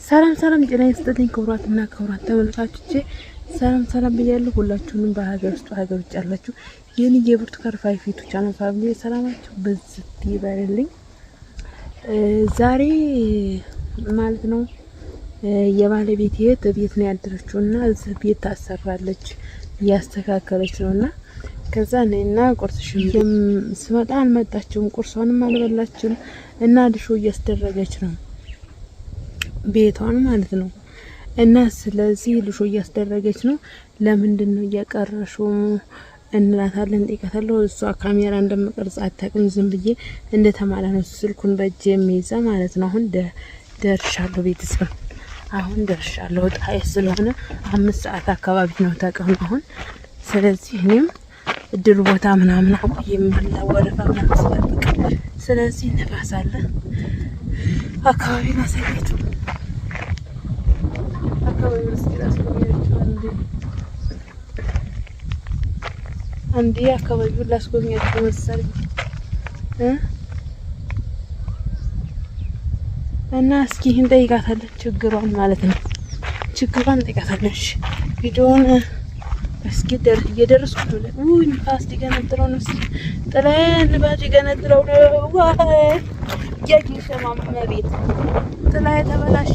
ሰላም ጤና ይስጥልኝ ክቡራትና ክቡራት ተመልካቾቼ ሰላም ብያለሁ። ሁላችሁንም በሀገር ውስጥ ሀገር ውጭ ያላችሁ የኔ የብርቱካን ፋይፊቱ ቻናል ፋሚሊ ሰላማችሁ በዝት ይበልልኝ። ዛሬ ማለት ነው የባለቤቴ ቤት ነው ያደረችውና እዚህ ቤት ታሰራለች እያስተካከለች ነውና ከዛ ነይና ቁርስሽን ስመጣ አልመጣችም፣ ቁርሷንም አልበላችም እና ልሾ እያስደረገች ነው ቤቷን ማለት ነው። እና ስለዚህ ልሾ እያስደረገች ነው። ለምንድን ነው እያቀረሽው እንላታለን፣ እንጠይቃታለሁ። እሷ ካሜራ እንደምቀርጽ አታውቅም። ዝም ብዬ እንደተማረ ነው ስልኩን በእጄ የሚይዛ ማለት ነው። አሁን ደርሻለሁ ቤተሰብ፣ አሁን ደርሻለሁ። ጣይ ስለሆነ 5 ሰዓት አካባቢ ነው ተቀም አሁን። ስለዚህ እኔም እድል ቦታ ምናምን አቆይ ወረፋ ምናምን ስጠብቅ፣ ስለዚህ ነፋስ አለ አካባቢ ማሳያችሁ አንዴ አካባቢውን ላስጎብኛችሁ መሰለኝ እና እስኪ እንጠይቃታለን ችግሯን ማለት ነው። ችግሯን እንጠይቃታለን። እሺ ቪዲዮውን እስኪ እየደረስኩ ነው። ውይ ንፋስ ሊገነጥለው ነው። እስኪ ጥላዬን ንፋስ ሊገነጥለው ነው። ዋይ የጊሸማማ ቤት ጥላዬ ተበላሽ።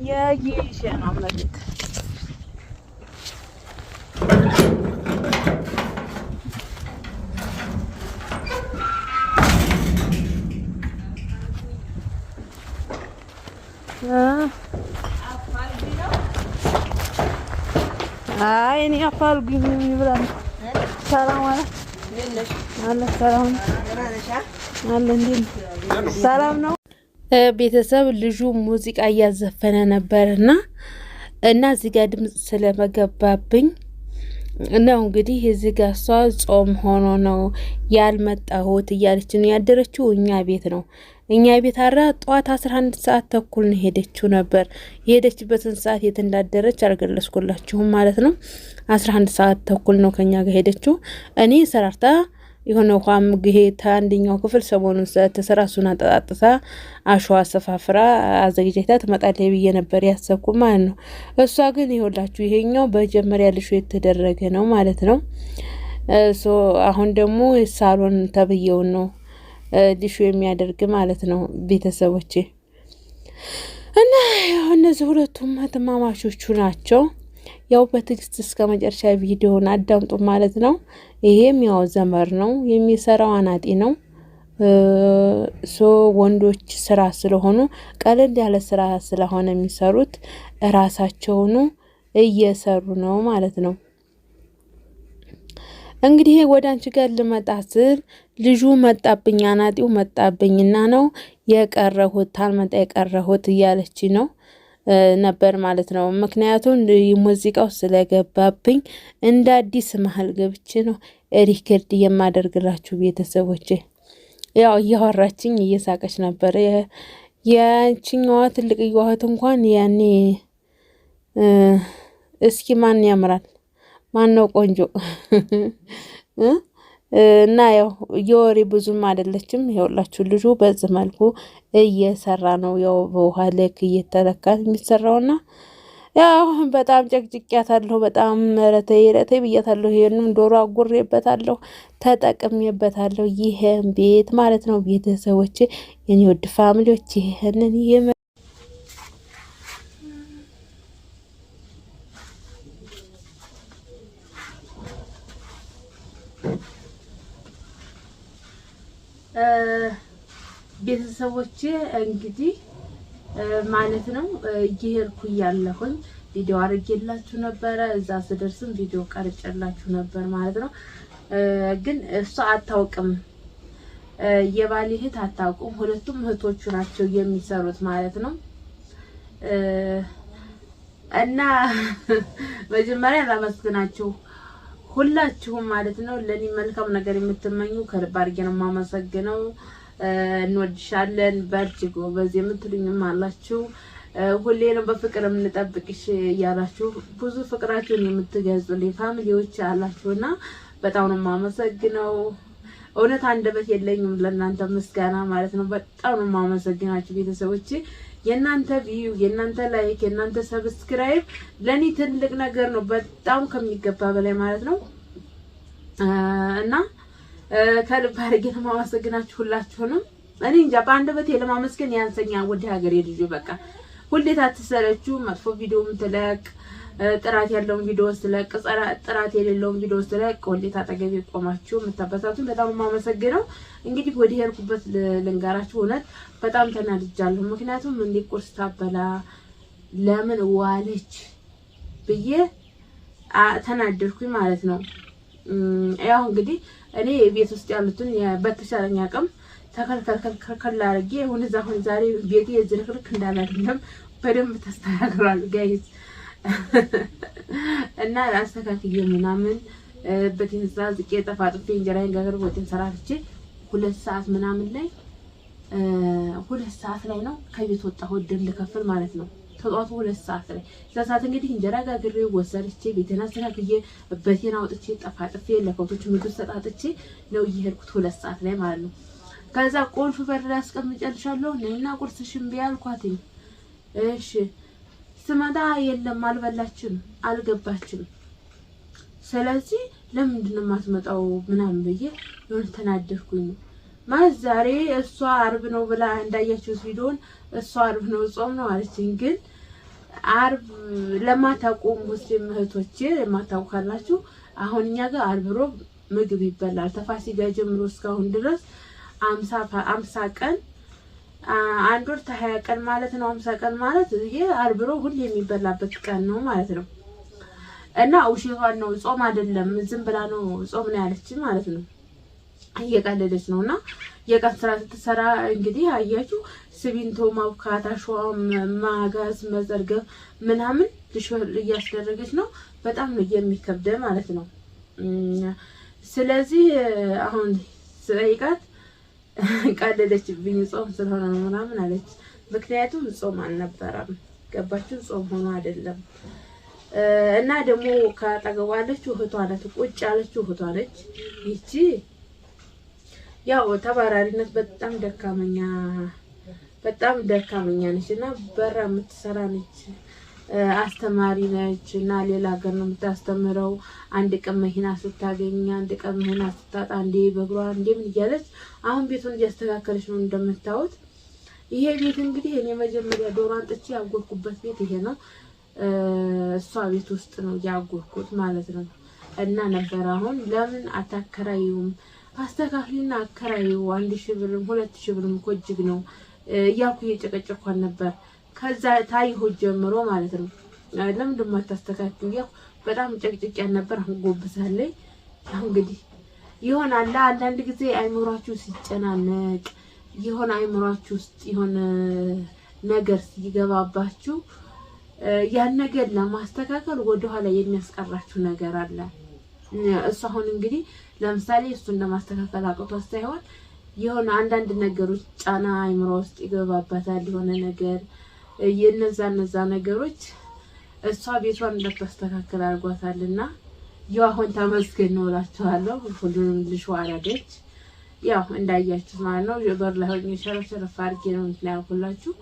የጊሸማማ ቤት አይ እኔ አፋልጉኝ ይብላል። ሰላም አለ ሰላም አለ እንዴ ሰላም ነው ቤተሰብ። ልጁ ሙዚቃ እያዘፈነ ነበርና እዚህ ጋር ድምጽ ስለመገባብኝ ነው እንግዲህ እዚህ ጋር እሷ ጾም ሆኖ ነው ያልመጣሁት እያለች ነው ያደረችው። እኛ ቤት ነው አራ ጧት 11 ሰዓት ተኩል ነው ሄደችው ነበር። የሄደችበትን ሰዓት የት እንዳደረች አልገለጽኩላችሁም ማለት ነው። 11 ሰዓት ተኩል ነው ከኛ ጋር ሄደችው። እኔ ሰራርታ የሆነ ቋም ግሄታ አንደኛው ክፍል ሰሞኑን ተሰራሱና አጣጣጣ አሸዋ ሰፋፍራ አዘግጃታ ትመጣለች ብዬ ነበር ያሰብኩ ማለት ነው። እሷ ግን ይኸውላችሁ ይሄኛው በመጀመሪያ ልሹ የተደረገ ነው ማለት ነው። አሁን ደግሞ ሳሎን ተብየው ነው ልሹ የሚያደርግ ማለት ነው ቤተሰቦቼ። እና እነዚህ ሁለቱም ተማማቾቹ ናቸው። ያው በትግስት እስከ መጨረሻ ቪዲዮውን አዳምጡ ማለት ነው። ይሄም ያው ዘመር ነው የሚሰራው አናጢ ነው። ወንዶች ስራ ስለሆኑ ቀለል ያለ ስራ ስለሆነ የሚሰሩት ራሳቸውን እየሰሩ ነው ማለት ነው። እንግዲህ ወደ አንቺ ጋር ልመጣ ስል ልጁ መጣብኝ፣ አናጢው መጣብኝና ነው የቀረሁት፣ ታልመጣ የቀረሁት እያለች ነው ነበር ማለት ነው። ምክንያቱም ሙዚቃው ስለገባብኝ እንደ አዲስ መሀል ገብቼ ነው ሪከርድ የማደርግላችሁ ቤተሰቦቼ። ያው እያወራችኝ እየሳቀች ነበር። ያንቺኛዋ ትልቅ እህት እንኳን ያኔ እስኪ ማን ያምራል ማን ነው ቆንጆ እና ያው የወሬ ብዙም አይደለችም። ይኸውላችሁ ልጁ በዚህ መልኩ እየሰራ ነው። ያው በውሃ ልክ እየተለካ የሚሰራውና ያው በጣም ጨቅጭቂያታለሁ። በጣም ረተይ ብያታለሁ። ይሄንም ዶሮ አጉሬበታለሁ፣ ተጠቅሜበታለሁ። ይሄን ቤት ማለት ነው ቤተሰቦቼ፣ የኔ ውድ ፋሚሊዎች ይሄንን ቤተሰቦቼ እንግዲህ ማለት ነው እየሄድኩ ያለሁኝ ቪዲዮ አድርጌላችሁ ነበረ። እዛ ስደርስም ቪዲዮ ቀርጬላችሁ ነበር ማለት ነው። ግን እሷ አታውቅም፣ የባሌ እህት አታውቅም። ሁለቱም እህቶቹ ናቸው የሚሰሩት ማለት ነው። እና መጀመሪያ ላመስግናችሁ ሁላችሁም ማለት ነው። ለኔ መልካም ነገር የምትመኙ ከልብ አድርጌ ነው የማመሰግነው። እንወድሻለን፣ በርቺ፣ ጎበዝ የምትሉኝም አላችሁ። ሁሌ ነው በፍቅር የምንጠብቅሽ እያላችሁ ብዙ ፍቅራችሁን የምትገልጹልኝ ፋሚሊዎች አላችሁና በጣም ነው የማመሰግነው። እውነት አንደበት የለኝም ለእናንተ ምስጋና ማለት ነው። በጣም ነው የማመሰግናችሁ ቤተሰቦቼ። የእናንተ ቪው፣ የእናንተ ላይክ፣ የእናንተ ሰብስክራይብ ለኔ ትልቅ ነገር ነው፣ በጣም ከሚገባ በላይ ማለት ነው። እና ከልብ አድርጌ ነው የማመሰግናችሁ ሁላችሁንም። እኔ እንጃ በአንደበቴ ለማመስገን ያንሰኛ ወደ ሀገሬ ልጅ በቃ ሁሌ ታትሰለችሁ መጥፎ ቪዲዮ ምትለቅ ጥራት ያለውን ቪዲዮ ስለቅ ጥራት የሌለውን ቪዲዮ ስለቅ ሁሌ ታጠገቤ ቆማችሁ የምታበሳቱን በጣም የማመሰግነው። እንግዲህ ወደ ሄድኩበት ልንገራችሁ እውነት በጣም ተናድጃለሁ። ምክንያቱም እንዴ ቁርስ ታበላ ለምን ዋለች ብዬ ተናደድኩኝ ማለት ነው። ያው እንግዲህ እኔ ቤት ውስጥ ያሉትን በተሻለኝ አቅም ተከልከል አድርጌ አሁን ዛሬ ቤቴ ዝርክርክ እንዳላደለም በደንብ ተስተካክሏል ጋይስ። እና አስተካክዬ ምናምን በትንሳ ዝቄ ጠፋጥፌ እንጀራዬን ጋገር ወጥን ሰራርቼ 2 ሰዓት ምናምን ላይ 2 ሰዓት ላይ ነው ከቤት ወጣሁ ደል ልከፍል ማለት ነው። ተጧጡ 2 ሰዓት ላይ ሰዓት እንግዲህ እንጀራ ጋግሬ ወሰርቼ ቤቴን አስተካክዬ በቴና ወጥቼ ጠፋጥፌ ለከብቶች ምግብ ሰጣጥቼ ነው እየሄድኩት 2 ሰዓት ላይ ማለት ነው። ከዛ ቁልፍ በር ላይ አስቀምጬልሻለሁ ነይና ቁርስሽን ቢያልኳትኝ እሺ ስመጣ የለም አልበላችም አልገባችም። ስለዚህ ለምንድን ነው የማትመጣው ምናምን ብዬ የሆነ ተናደድኩኝ ማለት ዛሬ እሷ አርብ ነው ብላ እንዳያችሁት ቪዲዮን እሷ አርብ ነው ጾም ነው አለችኝ። ግን አርብ ለማታውቁ ሙስሊም እህቶቼ የማታውቃላችሁ አሁን እኛ ጋር አርብ ሮብ ምግብ ይበላል። ተፋሲጋ ጀምሮ እስካሁን ድረስ 50 ቀን 1 ወር 20 ቀን ማለት ነው። 50 ቀን ማለት ይሄ አርብ ሮብ ሁሌ የሚበላበት ቀን ነው ማለት ነው። እና ውሽቷን ነው ጾም አይደለም ዝም ብላ ነው ጾም ነው ያለች ማለት ነው። እየቀለደች ነውና የቀን ስራ ስትሰራ እንግዲህ አያችሁ ሲሚንቶ ማውካት አሸዋ ማጋዝ መዘርገፍ ምናምን ልሽወል እያስደረገች ነው። በጣም ነው የሚከብደ ማለት ነው። ስለዚህ አሁን ስጠይቃት ቀለደችብኝ ጾም ስለሆነ ነው ምናምን አለች። ምክንያቱም ጾም አልነበረም ገባችሁ ጾም ሆኖ አይደለም። እና ደግሞ ካጠገባለችው እህቷ ናት ቁጭ ያለችው እህቷ ነች። ይቺ ያው ተባራሪነት በጣም ደካመኛ ነች እና በራ የምትሰራ ነች። አስተማሪ ነች እና ሌላ ሀገር ነው የምታስተምረው። አንድ ቀን መኪና ስታገኝ አንድ ቀን መኪና ስታጣ አንዴ በእግሯ አንዴ ምን እያለች አሁን ቤቱን እያስተካከለች ነው እንደምታዩት። ይሄ ቤት እንግዲህ እኔ መጀመሪያ ዶሮ አንጥቼ ያጎርኩበት ቤት ይሄ ነው። እሷ ቤት ውስጥ ነው ያጎርኩት ማለት ነው። እና ነበር አሁን ለምን አታከራዩም አስተካክሊና አከራዩ 1000 ብርም 2000 ብርም እኮ እጅግ ነው እያልኩ እየጨቀጨኳን ነበር። ከዛ ታይሆ ጀምሮ ማለት ነው ለምን ደሞ አታስተካክሉ ያው በጣም ጨቅጭቂያን ነበር። አሁን ጎብዛለኝ። አሁን እንግዲህ ይሆናል አንዳንድ ጊዜ አይምሯችሁ ሲጨናነቅ ይሆን አይምሯችሁ ውስጥ ይሆን ነገር ሲገባባችሁ ያን ነገር ለማስተካከል ወደ ኋላ የሚያስቀራችሁ ነገር አለ። እሱ አሁን እንግዲህ ለምሳሌ እሱን ለማስተካከል አቅቷት ሳይሆን ይሆን አንዳንድ ነገሮች ጫና አይምሮ ውስጥ ይገባባታል የሆነ ነገር የነዛ ነገሮች እሷ ቤቷን እንደተስተካከለ አድርጓታልና ያው አሁን ተመስገን ነው እላችኋለሁ። ሁሉንም ልጅ ዋራደች ያው እንዳያችሁ ማለት ነው። በር ላይ ሆኜ ሸረፍ አድርጌ ነው እንትን ያልኩላችሁ።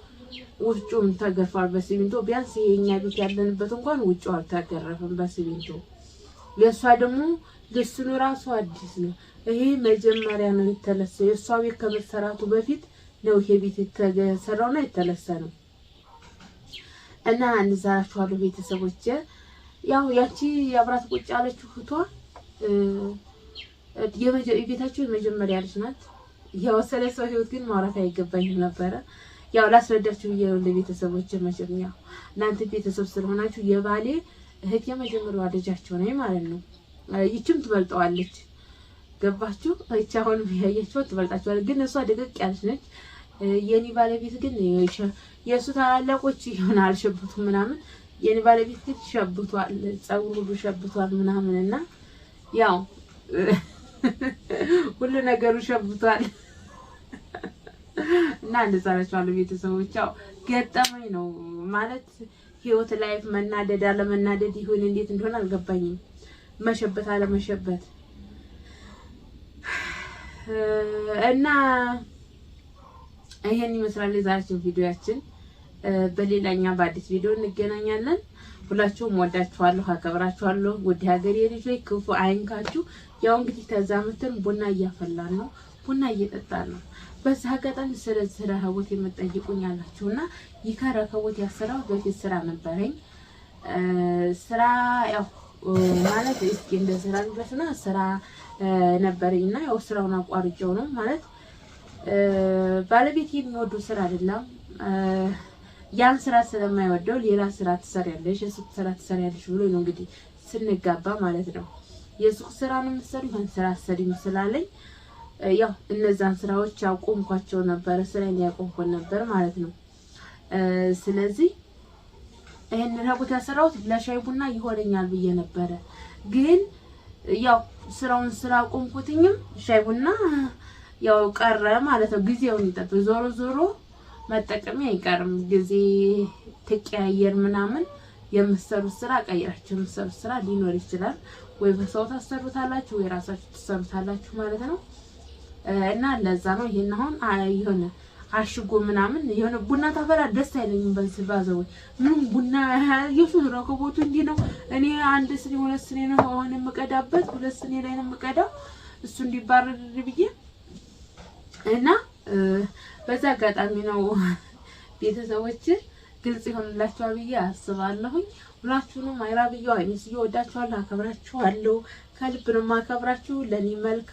ውጭውም ተገርፏል በሲሚንቶ ቢያንስ የኛ ቤት ያለንበት እንኳን ውጭው አልተገረፈም በሲሚንቶ። የሷ ደግሞ ልስኑ ራሱ አዲስ ነው። ይሄ መጀመሪያ ነው የተለሰው። የሷ ቤት ከመሰራቱ በፊት ነው ይሄ ቤት የተሰራውና የተለሰነው። እና እንዛራችኋለሁ ቤተሰቦቼ። ያው ያቺ ያብራት ቁጭ ያለችው እህቷ የቤታቸው የመጀመሪያ ልጅ ናት። ያው ስለሷ ህይወት ግን ማውራት አይገባኝም ነበረ። ያው ላስረዳችሁ ለቤተሰቦቼ መቼም ያው እናንተ ቤተሰብ ስለሆናችሁ የባሌ እህት የመጀመሪያዋ ልጃቸው ነኝ ማለት ነው። ይችም ትበልጠዋለች ገባችሁ? እቺ አሁን ያያችሁ ትበልጣችኋል። ግን እሷ ደቀቅ ያለች ነች። የኔ ባለቤት ግን የሱ ታላላቆች ይሆናል ሸብቱ ምናምን። የኔ ባለቤት ግን ሸብቷል፣ ጸጉሩ ሁሉ ሸብቷል ምናምንና ያው ሁሉ ነገሩ ሸብቷል። እና እንደዛ ናቸው ቤተሰቦች። ያው ገጠመኝ ነው ማለት ህይወት ላይፍ መናደድ አለ መናደድ ይሁን እንዴት እንደሆነ አልገባኝም። መሸበት አለ መሸበት እና ይሄን ይመስላል የዛሬው ቪዲዮአችን። በሌላኛ በአዲስ ቪዲዮ እንገናኛለን። ሁላችሁም ወዳችኋለሁ፣ አከብራችኋለሁ። ውድ ሀገሬ ልጆች ክፉ አይንካችሁ። ያው እንግዲህ ተዛምተን ቡና እያፈላን ነው፣ ቡና እየጠጣን ነው። በዚህ አጋጣሚ ስለ ረከቦት የምትጠይቁኝ አላችሁና ይካ ረከቦት ያሰራው በፊት ስራ ነበረኝ። ስራ ያው ማለት እስኪ እንደ ስራ ልበስና ስራ ነበረኝና ያው ስራውን አቋርጬው ነው ማለት ባለቤት የሚወዱ ስራ አይደለም። ያን ስራ ስለማይወደው ሌላ ስራ ትሰሪያለሽ፣ የሱቅ ስራ ትሰሪያለሽ ብሎ ነው እንግዲህ ስንጋባ ማለት ነው። የሱቅ ስራ ነው የምትሰሪው ይሄን ስራ አሰሪም ስላለኝ ያው እነዛን ስራዎች አቆምኳቸው ነበር፣ ስራዬን ያቆምኩ ነበር ማለት ነው። ስለዚህ ይሄን ረከቦት ያሰራሁት ለሻይ ቡና ይሆነኛል ብዬ ነበር። ግን ያው ስራውን ስላቆምኩትኝም ሻይ ቡና ያው ቀረ ማለት ነው። ጊዜውን ይጠብ ዞሮ መጠቀም አይቀርም። ጊዜ ተቀያየር ምናምን የምትሰሩት ስራ ቀይራችሁ የምትሰሩት ስራ ሊኖር ይችላል። ወይ በሰው ታሰሩታላችሁ ወይ ራሳችሁ ትሰሩታላችሁ ማለት ነው። እና ለዛ ነው ይሄን አሁን የሆነ አሽጎ ምናምን የሆነ ቡና ታፈላ ደስ አይለኝም። በዚህ ባዘው ምን ቡና የሱ ረከቦቱ እንዲህ ነው። እኔ አንድ ስኒ ሁለት ስኒ ነው አሁን የምቀዳበት፣ ሁለት ስኒ ላይ ነው የምቀዳው እሱ እንዲባረድ ብዬ እና በዛ አጋጣሚ ነው ቤተሰቦች ግልጽ ይሆንላችኋል ብዬ አስባለሁኝ። ሁላችሁንም አይራብየው አይመስዩ ወዳችኋለሁ፣ አከብራችኋለሁ። ከልብ ነው ማከብራችሁ። ለኔ መልከ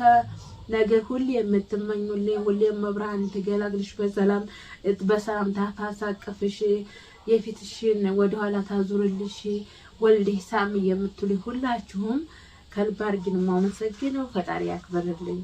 ነገር ሁሌ የምትመኙልኝ ሁሌ መብራን ትገላግልሽ በሰላም ታፋሳቅፍሽ የፊትሽን ወደ ኋላ ታዙርልሽ ወልዴ ሳሚ የምትሉኝ ሁላችሁም ከልብ አድርጌ ነው የማመሰግነው። ፈጣሪ ያክብርልኝ።